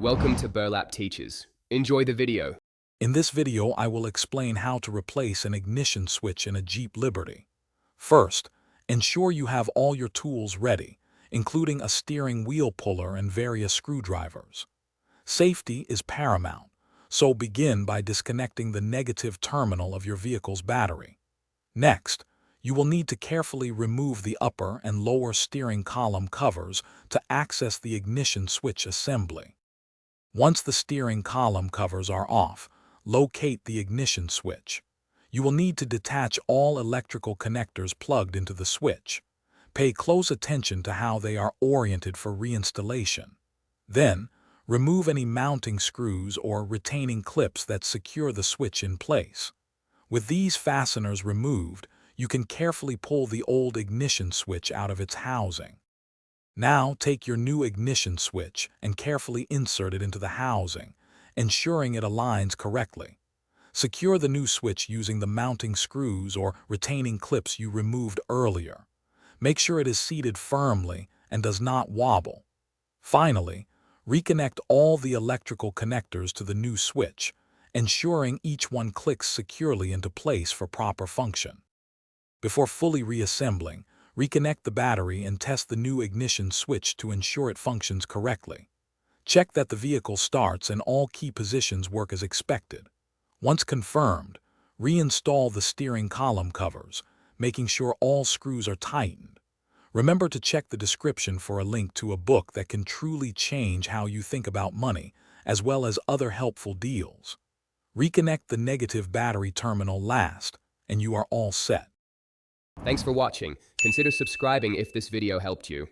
Welcome to Burlap Teachers. Enjoy the video. In this video, I will explain how to replace an ignition switch in a Jeep Liberty. First, ensure you have all your tools ready, including a steering wheel puller and various screwdrivers. Safety is paramount, so begin by disconnecting the negative terminal of your vehicle's battery. Next, you will need to carefully remove the upper and lower steering column covers to access the ignition switch assembly. Once the steering column covers are off, locate the ignition switch. You will need to detach all electrical connectors plugged into the switch. Pay close attention to how they are oriented for reinstallation. Then, remove any mounting screws or retaining clips that secure the switch in place. With these fasteners removed, you can carefully pull the old ignition switch out of its housing. Now take your new ignition switch and carefully insert it into the housing, ensuring it aligns correctly. Secure the new switch using the mounting screws or retaining clips you removed earlier. Make sure it is seated firmly and does not wobble. Finally, reconnect all the electrical connectors to the new switch, ensuring each one clicks securely into place for proper function. Before fully reassembling, reconnect the battery and test the new ignition switch to ensure it functions correctly. Check that the vehicle starts and all key positions work as expected. Once confirmed, reinstall the steering column covers, making sure all screws are tightened. Remember to check the description for a link to a book that can truly change how you think about money, as well as other helpful deals. Reconnect the negative battery terminal last, and you are all set. Thanks for watching. Consider subscribing if this video helped you.